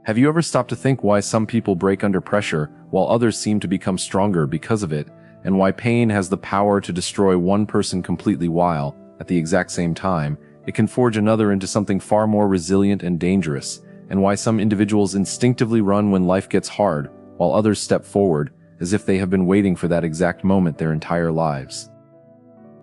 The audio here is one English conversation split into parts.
Have you ever stopped to think why some people break under pressure while others seem to become stronger because of it, and why pain has the power to destroy one person completely while, at the exact same time, it can forge another into something far more resilient and dangerous, and why some individuals instinctively run when life gets hard, while others step forward, as if they have been waiting for that exact moment their entire lives?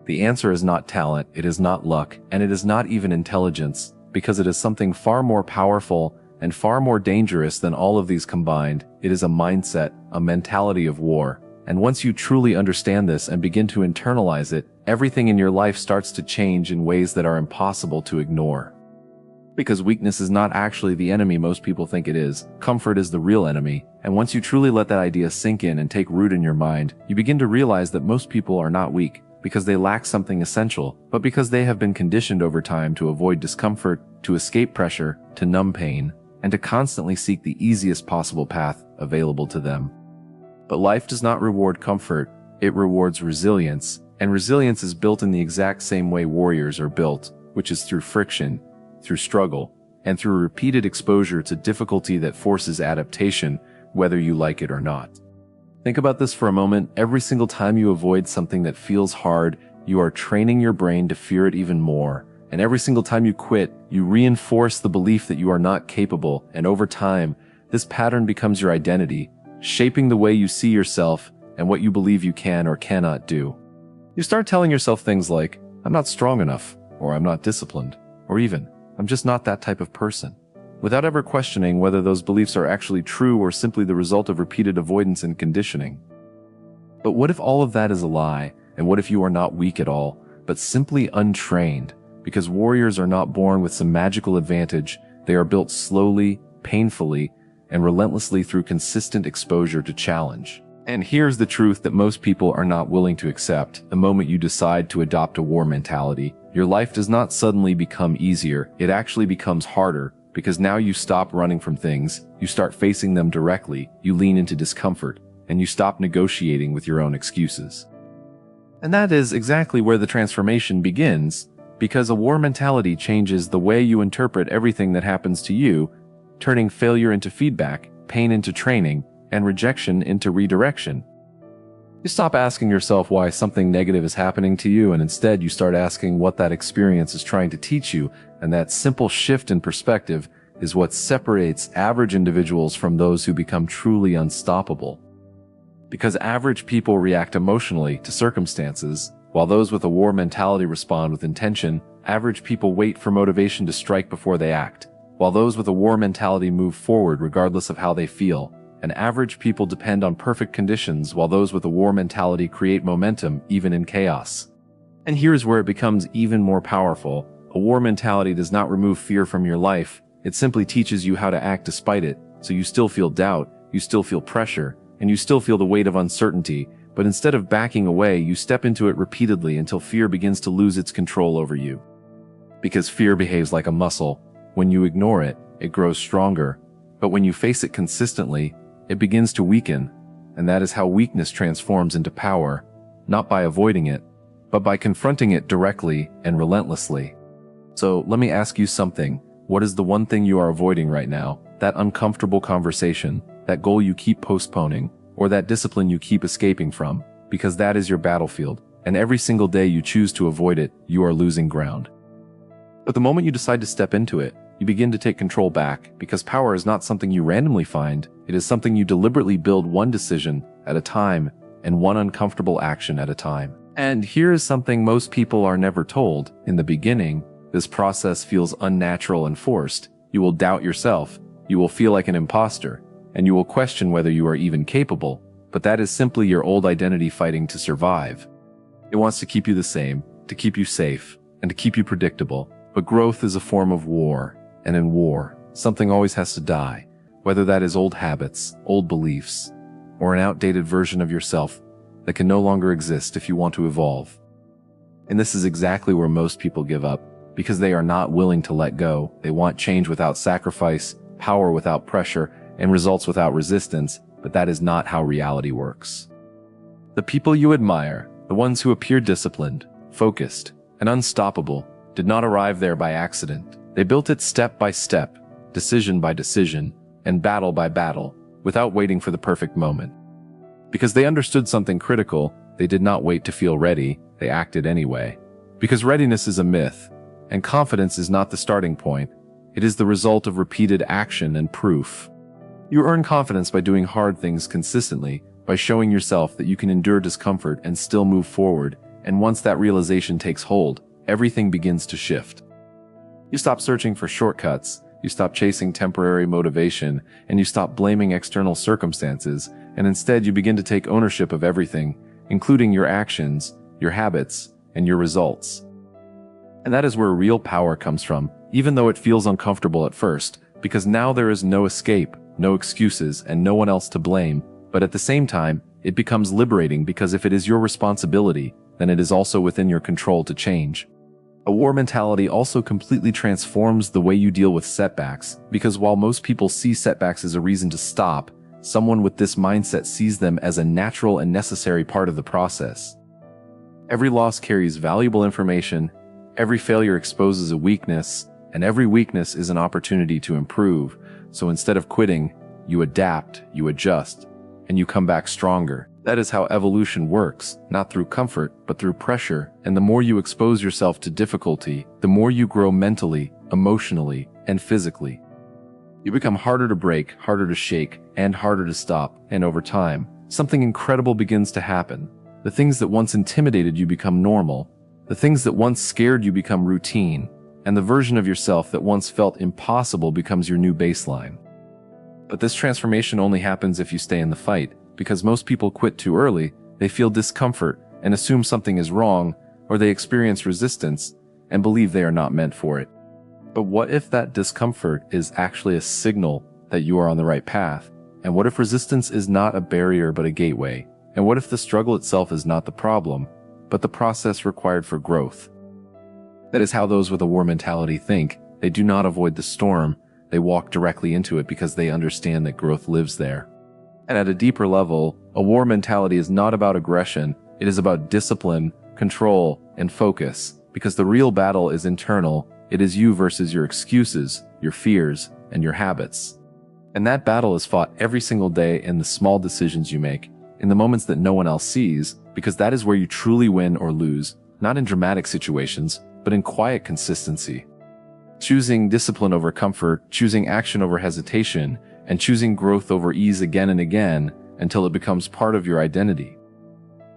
The answer is not talent, it is not luck, and it is not even intelligence, because it is something far more powerful and far more dangerous than all of these combined. It is a mindset, a mentality of war. And once you truly understand this and begin to internalize it, everything in your life starts to change in ways that are impossible to ignore. Because weakness is not actually the enemy most people think it is. Comfort is the real enemy. And once you truly let that idea sink in and take root in your mind, you begin to realize that most people are not weak because they lack something essential, but because they have been conditioned over time to avoid discomfort, to escape pressure, to numb pain, and to constantly seek the easiest possible path available to them. But life does not reward comfort, it rewards resilience, and resilience is built in the exact same way warriors are built, which is through friction, through struggle, and through repeated exposure to difficulty that forces adaptation, whether you like it or not. Think about this for a moment. Every single time you avoid something that feels hard, you are training your brain to fear it even more. And every single time you quit, you reinforce the belief that you are not capable, and over time, this pattern becomes your identity, shaping the way you see yourself and what you believe you can or cannot do. You start telling yourself things like, I'm not strong enough, or I'm not disciplined, or even, I'm just not that type of person, without ever questioning whether those beliefs are actually true or simply the result of repeated avoidance and conditioning. But what if all of that is a lie, and what if you are not weak at all, but simply untrained? Because warriors are not born with some magical advantage, they are built slowly, painfully, and relentlessly through consistent exposure to challenge. And here's the truth that most people are not willing to accept. The moment you decide to adopt a war mentality, your life does not suddenly become easier, it actually becomes harder, because now you stop running from things, you start facing them directly, you lean into discomfort, and you stop negotiating with your own excuses. And that is exactly where the transformation begins, because a war mentality changes the way you interpret everything that happens to you, turning failure into feedback, pain into training, and rejection into redirection. You stop asking yourself why something negative is happening to you, and instead you start asking what that experience is trying to teach you, and that simple shift in perspective is what separates average individuals from those who become truly unstoppable. Because average people react emotionally to circumstances, while those with a war mentality respond with intention. Average people wait for motivation to strike before they act, while those with a war mentality move forward regardless of how they feel. And average people depend on perfect conditions, while those with a war mentality create momentum even in chaos. And here's where it becomes even more powerful. A war mentality does not remove fear from your life, it simply teaches you how to act despite it, so you still feel doubt, you still feel pressure, and you still feel the weight of uncertainty. But instead of backing away, you step into it repeatedly until fear begins to lose its control over you. Because fear behaves like a muscle. When you ignore it, it grows stronger. But when you face it consistently, it begins to weaken. And that is how weakness transforms into power, not by avoiding it, but by confronting it directly and relentlessly. So let me ask you something. What is the one thing you are avoiding right now? That uncomfortable conversation, that goal you keep postponing, or that discipline you keep escaping from? Because that is your battlefield, and every single day you choose to avoid it, you are losing ground. But the moment you decide to step into it, you begin to take control back, because power is not something you randomly find, it is something you deliberately build one decision at a time, and one uncomfortable action at a time. And here is something most people are never told. In the beginning, this process feels unnatural and forced. You will doubt yourself, you will feel like an imposter, and you will question whether you are even capable, but that is simply your old identity fighting to survive. It wants to keep you the same, to keep you safe, and to keep you predictable. But growth is a form of war, and in war, something always has to die, whether that is old habits, old beliefs, or an outdated version of yourself that can no longer exist if you want to evolve. And this is exactly where most people give up, because they are not willing to let go. They want change without sacrifice, power without pressure, and results without resistance, but that is not how reality works. The people you admire, the ones who appear disciplined, focused, and unstoppable, did not arrive there by accident. They built it step by step, decision by decision, and battle by battle, without waiting for the perfect moment. Because they understood something critical, they did not wait to feel ready, they acted anyway. Because readiness is a myth, and confidence is not the starting point, it is the result of repeated action and proof. You earn confidence by doing hard things consistently, by showing yourself that you can endure discomfort and still move forward, and once that realization takes hold, everything begins to shift. You stop searching for shortcuts, you stop chasing temporary motivation, and you stop blaming external circumstances, and instead you begin to take ownership of everything, including your actions, your habits, and your results. And that is where real power comes from, even though it feels uncomfortable at first, because now there is no escape, no excuses, and no one else to blame, but at the same time, it becomes liberating because if it is your responsibility, then it is also within your control to change. A war mentality also completely transforms the way you deal with setbacks, because while most people see setbacks as a reason to stop, someone with this mindset sees them as a natural and necessary part of the process. Every loss carries valuable information, every failure exposes a weakness, and every weakness is an opportunity to improve. So instead of quitting, you adapt, you adjust, and you come back stronger. That is how evolution works, not through comfort, but through pressure. And the more you expose yourself to difficulty, the more you grow mentally, emotionally, and physically. You become harder to break, harder to shake, and harder to stop. And over time, something incredible begins to happen. The things that once intimidated you become normal. The things that once scared you become routine. And the version of yourself that once felt impossible becomes your new baseline. But this transformation only happens if you stay in the fight, because most people quit too early, they feel discomfort and assume something is wrong, or they experience resistance and believe they are not meant for it. But what if that discomfort is actually a signal that you are on the right path? And what if resistance is not a barrier but a gateway? And what if the struggle itself is not the problem, but the process required for growth? That is how those with a war mentality think. They do not avoid the storm, they walk directly into it because they understand that growth lives there. And at a deeper level, a war mentality is not about aggression, it is about discipline, control, and focus, because the real battle is internal. It is you versus your excuses, your fears, and your habits. And that battle is fought every single day in the small decisions you make, in the moments that no one else sees, because that is where you truly win or lose, not in dramatic situations, but in quiet consistency. Choosing discipline over comfort, choosing action over hesitation, and choosing growth over ease again and again until it becomes part of your identity.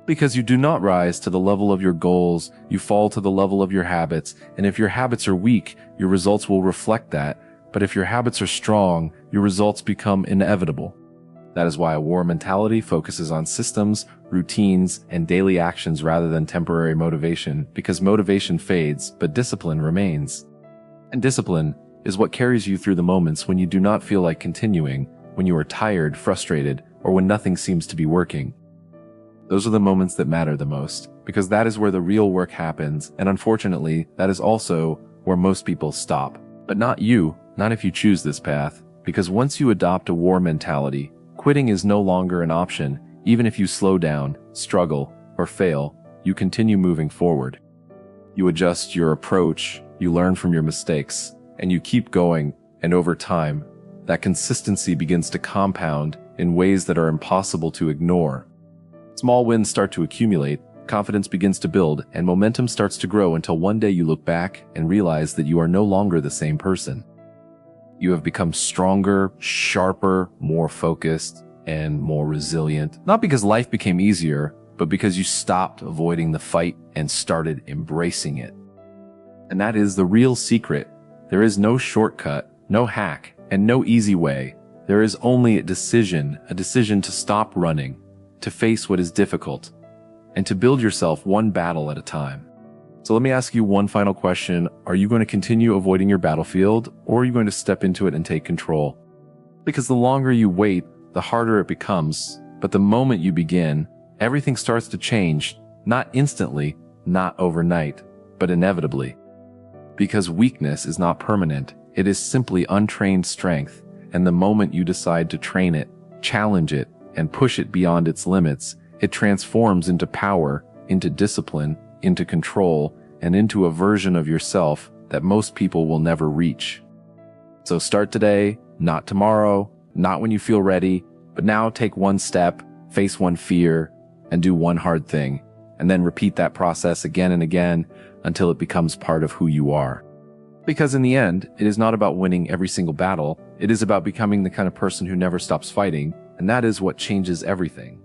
Because you do not rise to the level of your goals, you fall to the level of your habits, and if your habits are weak, your results will reflect that, but if your habits are strong, your results become inevitable. That is why a war mentality focuses on systems, routines, and daily actions rather than temporary motivation, because motivation fades, but discipline remains. And discipline is what carries you through the moments when you do not feel like continuing, when you are tired, frustrated, or when nothing seems to be working. Those are the moments that matter the most, because that is where the real work happens, and unfortunately, that is also where most people stop. But not you, not if you choose this path, because once you adopt a war mentality, quitting is no longer an option. Even if you slow down, struggle, or fail, you continue moving forward. You adjust your approach, you learn from your mistakes, and you keep going, and over time, that consistency begins to compound in ways that are impossible to ignore. Small wins start to accumulate, confidence begins to build, and momentum starts to grow until one day you look back and realize that you are no longer the same person. You have become stronger, sharper, more focused, and more resilient. Not because life became easier, but because you stopped avoiding the fight and started embracing it. And that is the real secret. There is no shortcut, no hack, and no easy way. There is only a decision to stop running, to face what is difficult, and to build yourself one battle at a time. So let me ask you one final question. Are you going to continue avoiding your battlefield, or are you going to step into it and take control? Because the longer you wait, the harder it becomes. But the moment you begin, everything starts to change, not instantly, not overnight, but inevitably. Because weakness is not permanent, it is simply untrained strength, and the moment you decide to train it, challenge it, and push it beyond its limits, it transforms into power, into discipline, into control, and into a version of yourself that most people will never reach. So start today, not tomorrow, not when you feel ready, but now take one step, face one fear, and do one hard thing, and then repeat that process again and again until it becomes part of who you are. Because in the end, it is not about winning every single battle, it is about becoming the kind of person who never stops fighting, and that is what changes everything.